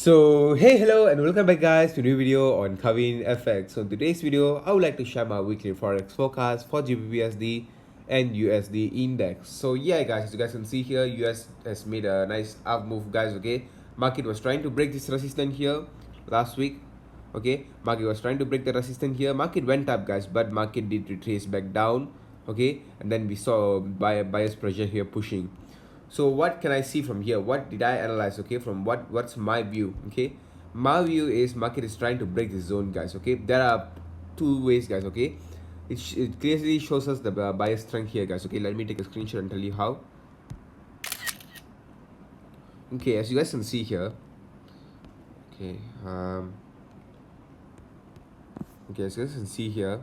So hey, hello and welcome back guys to a new video on Kavin FX. So in today's video I would like to share my weekly forex forecast for GBPUSD and USD index. So yeah guys, as you guys can see here, US has made a nice up move guys. Okay, market was trying to break this resistance here last week. Okay, market was trying to break the resistance here. Market went up guys, but market did retrace back down. Okay, and then we saw buyer's pressure here pushing. So what can I see from here? What did I analyze? Okay, from what's my view? Okay, my view is market is trying to break this zone guys. Okay, there are two ways guys. Okay, it clearly shows us the buyer strength here guys. Okay, let me take a screenshot and tell you how. Okay, as you guys can see here. Okay, okay, as you guys can see here,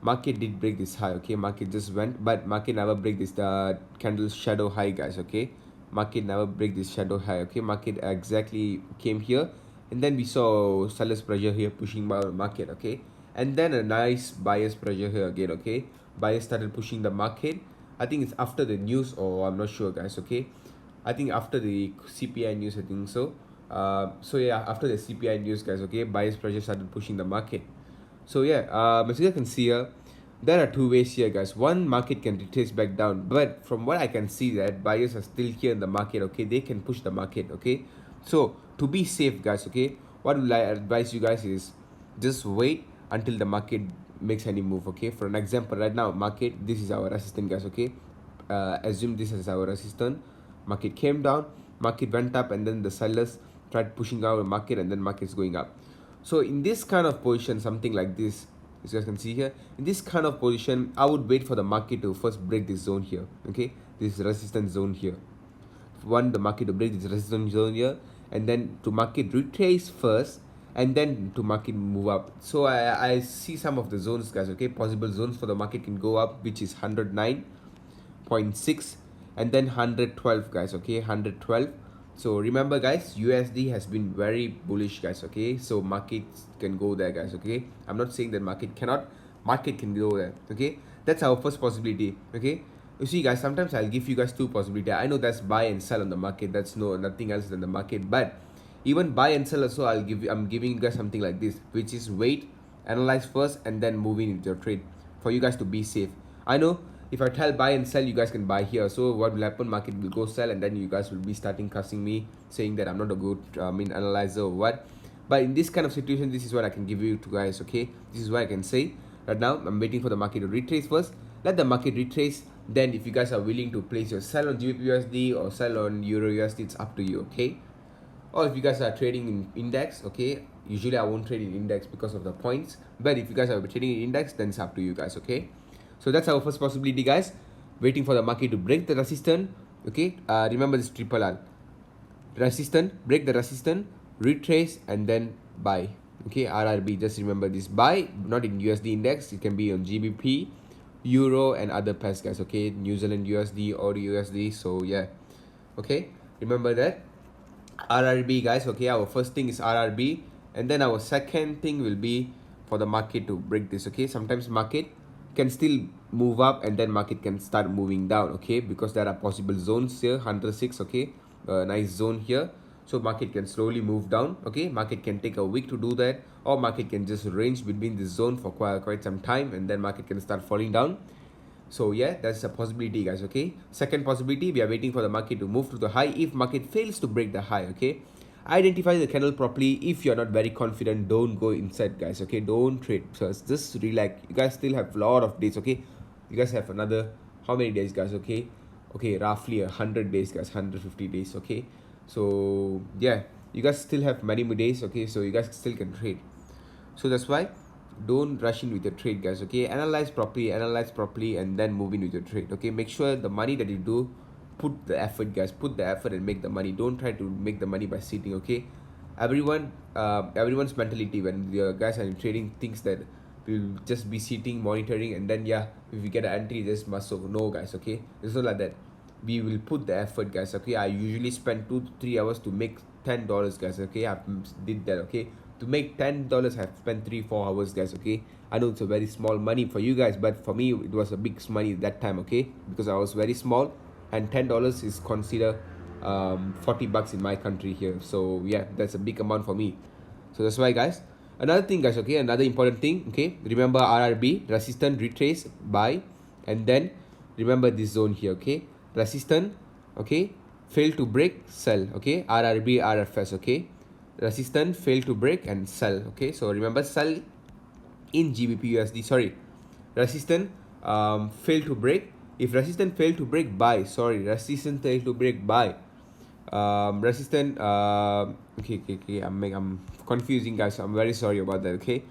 market did break this high. Okay, market just went, but market never break this candle shadow high guys. Okay, market never break this shadow high. Okay, market exactly came here, and then we saw sellers pressure here pushing market. Okay, and then a nice buyers pressure here again. Okay, buyers started pushing the market. I think it's after the news, or I'm not sure guys. Okay, I think after the CPI news, I think so. So yeah, after the CPI news guys. Okay, buyers pressure started pushing the market. So yeah, as you guys can see here, there are two ways here guys. One, market can retrace back down, but from what I can see that buyers are still here in the market. Okay, they can push the market. Okay, so to be safe guys, okay, what will I advise you guys is just wait until the market makes any move. Okay, for an example, right now market, this is our resistance guys. Okay, assume this is our resistance. Market came down, market went up, and then the sellers tried pushing out the market, and then market's going up. So in this kind of position, something like this, as you guys can see here, in this kind of position, I would wait for the market to first break this zone here. Okay, this resistance zone here. One, the market to break this resistance zone here, and then to market retrace first, and then to market move up. So I see some of the zones guys. Okay, possible zones for the market can go up, which is 109.6 and then 112 guys. Okay, 112. So remember guys, USD has been very bullish guys. Okay, so markets can go there guys. Okay, I'm not saying that market cannot, market can go there. Okay, that's our first possibility. Okay, you see guys, sometimes I'll give you guys two possibilities. I know that's buy and sell on the market, that's nothing else than the market, but even buy and sell also, I'm giving you guys something like this, which is wait, analyze first, and then move into your trade for you guys to be safe. I know if I tell buy and sell, you guys can buy here. So what will happen? Market will go sell, and then you guys will be starting cussing me, saying that I'm not a good analyzer or what. But in this kind of situation, this is what I can give you to guys. Okay, this is what I can say right now. I'm waiting for the market to retrace first. Let the market retrace. Then if you guys are willing to place your sell on GBPUSD or sell on Euro USD, it's up to you. Okay. Or if you guys are trading in index, okay, usually I won't trade in index because of the points, but if you guys are trading in index, then it's up to you guys. Okay, so that's our first possibility guys, waiting for the market to break the resistance. Okay, remember this triple R: resistance, break the resistance, retrace, and then buy. Okay, RRB, just remember this: buy, not in USD index, it can be on GBP, Euro, and other pairs guys. Okay, New Zealand USD or USD. So yeah, okay, remember that. RRB guys. Okay, our first thing is RRB, and then our second thing will be for the market to break this. Okay, sometimes market can still move up, and then market can start moving down. Okay, because there are possible zones here. 106. Okay, nice zone here, so market can slowly move down. Okay, market can take a week to do that, or market can just range between this zone for quite some time, and then market can start falling down. So yeah, that's a possibility guys. Okay, second possibility, we are waiting for the market to move to the high. If market fails to break the high, okay, identify the candle properly. If you're not very confident, don't go inside guys. Okay, don't trade, so just relax. You guys still have a lot of days. Okay, you guys have another how many days guys? Okay, roughly 100 days guys, 150 days. Okay, so yeah, you guys still have many more days. Okay, so you guys still can trade. So that's why don't rush in with your trade guys. Okay, analyze properly, and then move in with your trade. Okay, make sure the money that you do, put the effort guys, put the effort and make the money. Don't try to make the money by sitting. Okay, everyone's mentality when the guys are in trading thinks that we'll just be sitting monitoring, and then yeah, if we get an entry just must. So no guys. Okay, it's not like that. We will put the effort guys. Okay, I usually spend 2 to 3 hours to make $10 guys. Okay, I did that. Okay, to make $10 I've spent 3-4 hours guys. Okay, I know it's a very small money for you guys, but for me it was a big money that time. Okay, because I was very small, and $10 is considered $40 in my country here. So yeah, that's a big amount for me. So that's why, guys. Another thing, guys, okay, another important thing, okay, remember RRB, resistance, retrace, buy, and then remember this zone here, okay, resistance, okay, fail to break, sell, okay, RRB, RFS, okay, resistance, fail to break, and sell, okay. So remember, sell in GBPUSD, sorry, resistance fail to break. If resistance fail to break, buy. Sorry, resistance fail to break, buy. Resistance okay, I'm confusing, guys, so I'm very sorry about that, okay.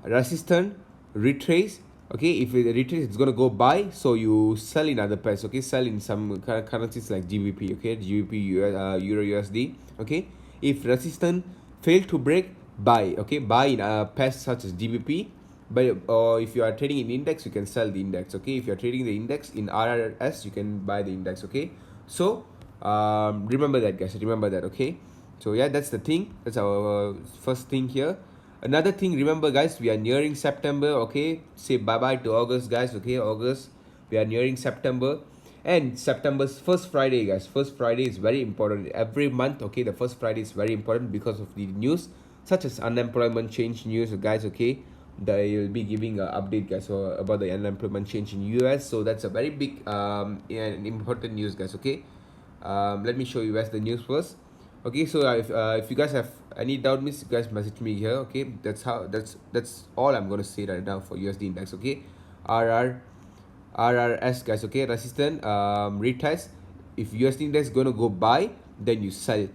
Resistance retrace, okay, if it retrace, it's gonna go buy, so you sell in other pairs, okay, sell in some currencies like GBP, okay, GBP, Euro USD, okay. If resistance fail to break, buy, okay, buy in pairs such as GBP. But or if you are trading in index, you can sell the index, okay. If you are trading the index in RRS, you can buy the index, okay. So remember that, guys, remember that, okay. So yeah, that's the thing, that's our first thing here. Another thing, remember, guys, we are nearing September, okay. Say bye bye to August, guys, okay. August, we are nearing September, and September's first Friday, guys, first Friday is very important every month, okay. The first Friday is very important because of the news such as unemployment change news, guys, okay. They will be giving an update, guys, so about the unemployment change in US. So that's a very big and important news, guys, okay. Let me show you guys the news first, okay. So if you guys have any doubt, miss, you guys message me here, okay. That's all I'm gonna say right now for USD index, okay. RRS, guys, okay, resistance, retest. If USD index gonna go buy, then you sell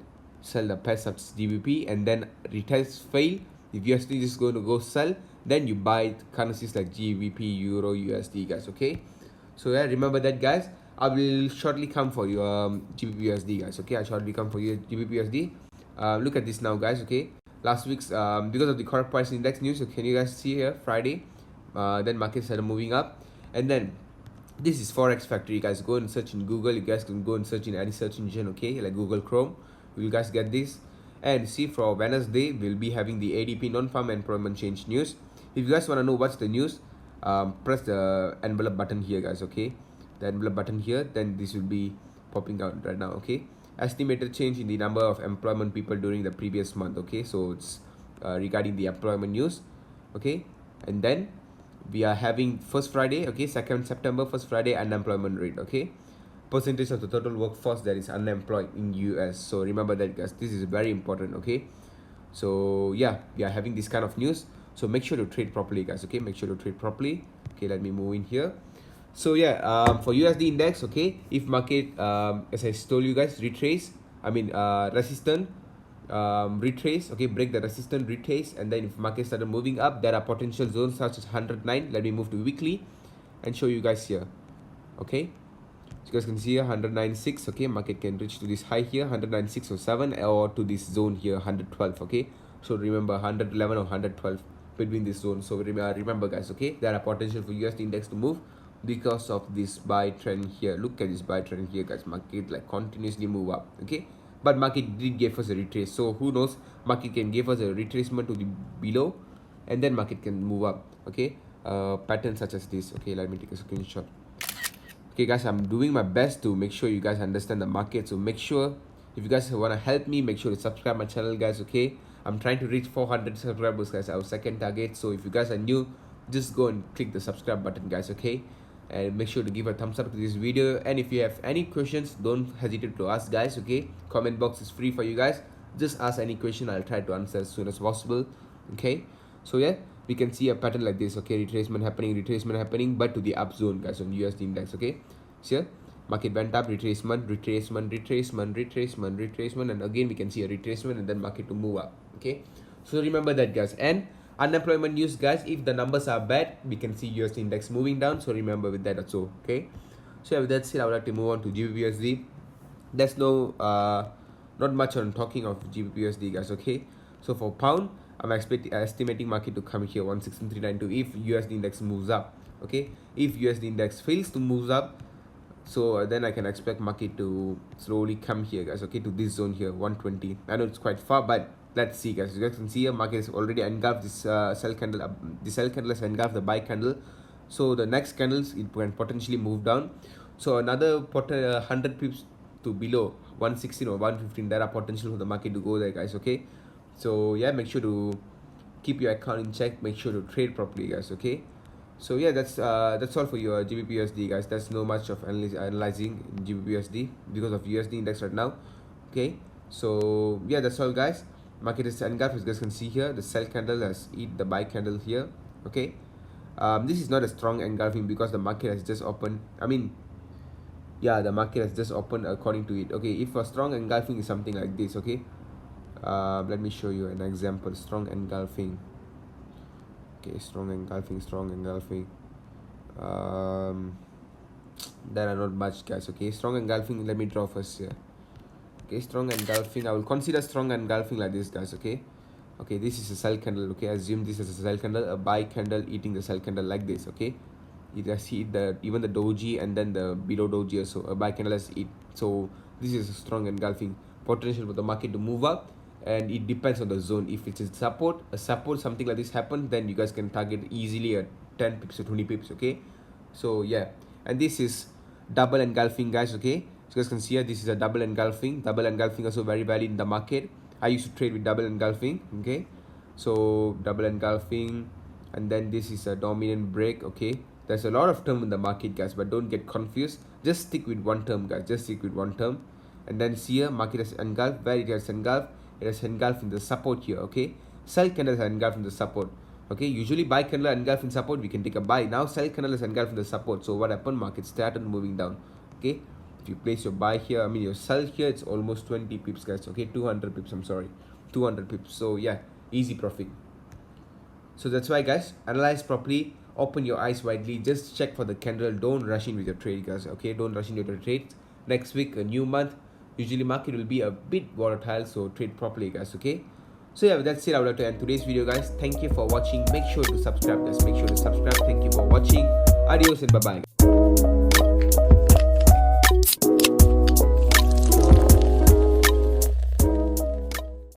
the pairs of GBP, and then retest fail. If USD is going to go sell, then you buy currencies like GBP, Euro, USD, guys, okay. So yeah, remember that, guys. I will shortly come for you GBPUSD, guys, okay. I shortly come for you GBPUSD. Look at this now, guys, okay. Last week's because of the correct price index news, so can you guys see here Friday, then markets started moving up, and then this is forex factory, guys. Go and search in Google. You guys can go and search in any search engine, okay, like Google Chrome. You guys get this, and see, for Wednesday we'll be having the ADP non-farm employment change news. If you guys want to know what's the news, press the envelope button here, guys, okay. The envelope button here, then this will be popping out right now, okay. Estimated change in the number of employment people during the previous month, okay. So it's regarding the employment news, okay. And then we are having first Friday, okay, 2nd September, first Friday, unemployment rate, okay. Percentage of the total workforce that is unemployed in US. So remember that, guys, this is very important, okay. So yeah, we are having this kind of news, so make sure to trade properly, guys, okay. Make sure to trade properly, okay. Let me move in here. So yeah, for USD index, okay, if market as I told you guys, retrace, resistance, retrace, okay, break the resistance, retrace, and then if market started moving up, there are potential zones such as 109. Let me move to weekly and show you guys here, okay. So you guys can see here 109.6, okay. Market can reach to this high here 109.607, or to this zone here 112, okay. So remember 111 or 112 between this zone. So remember, guys, okay, there are potential for USD index to move because of this buy trend here. Look at this buy trend here, guys. Market like continuously move up, okay. But market did give us a retrace, so who knows, market can give us a retracement to the below, and then market can move up, okay. Patterns such as this, okay. Let me take a screenshot. Okay, guys, I'm doing my best to make sure you guys understand the market. So make sure, if you guys want to help me, make sure to subscribe my channel, guys, okay. I'm trying to reach 400 subscribers, guys, our second target. So if you guys are new, just go and click the subscribe button, guys, okay. And make sure to give a thumbs up to this video. And if you have any questions, don't hesitate to ask, guys, okay. Comment box is free for you guys. Just ask any question, I'll try to answer as soon as possible, okay. So yeah, we can see a pattern like this, okay. Retracement happening, but to the up zone, guys, on USD index, okay. So here, market went up, retracement, and again we can see a retracement, and then market to move up, okay. So remember that, guys. And unemployment news, guys, if the numbers are bad, we can see USD index moving down. So remember with that also, okay. So yeah, with that said, I would like to move on to GBPUSD. There's no not much on talking of GBPUSD, guys, okay. So for pound, I'm estimating market to come here 163.92 if USD index moves up, okay. If USD index fails to move up, so then I can expect market to slowly come here, guys, okay, to this zone here 120. I know it's quite far, but let's see, guys. You guys can see here, market is already engulfed this sell candle. The sell candle has engulfed the buy candle, so the next candles, it can potentially move down. So another 100 pips to below 116 or 115, there are potential for the market to go there, guys. Okay, so yeah, make sure to keep your account in check, make sure to trade properly, guys. Okay, so yeah, that's all for your GBPUSD, guys. There's no much of analyzing in GBPUSD because of USD index right now. Okay, so yeah, that's all, guys. Market is engulfed, as you guys can see here. The sell candle has eat the buy candle here. Okay, this is not a strong engulfing because the market has just opened. I mean, yeah, the market has just opened according to it. Okay, if a strong engulfing is something like this, okay, let me show you an example. Strong engulfing. Okay, strong engulfing. There are not much, guys. Okay, strong engulfing, let me draw first here. Okay, strong engulfing, I will consider strong engulfing like this, guys. Okay, okay, this is a sell candle. Okay, assume this is a sell candle, a buy candle eating the sell candle like this. Okay, it has hit the even the doji and then the below doji also, a buy candle has hit. So this is a strong engulfing potential for the market to move up, and it depends on the zone. If it's a support, something like this happens, then you guys can target easily at 10 pips or 20 pips. Okay, so yeah, and this is double engulfing, guys. Okay, so you guys can see here, this is a double engulfing also very valid in the market. I used to trade with double engulfing. Okay, so double engulfing, and then this is a dominant break. Okay, there's a lot of term in the market, guys, but don't get confused. Just stick with one term, guys. Just stick with one term. And then see here, market has engulfed. Where it has engulfed? It has engulfed in the support here. Okay, sell candle has engulfed in the support. Okay, usually buy candle engulfed in support, we can take a buy. Now sell candle is engulfed in the support. So what happened? Market started moving down. Okay, if you place your buy here, I mean your sell here, it's almost 20 pips, guys. Okay, 200 pips. I'm sorry, 200 pips. So yeah, easy profit. So that's why, guys, analyze properly, open your eyes widely, just check for the candle. Don't rush in with your trade, guys. Okay, don't rush in with your trades. Next week, a new month, usually market will be a bit volatile, so trade properly, guys. Okay, so yeah, that's it. I would like to end today's video, guys. Thank you for watching. Make sure to subscribe, guys. Make sure to subscribe. Thank you for watching. Adios and bye bye.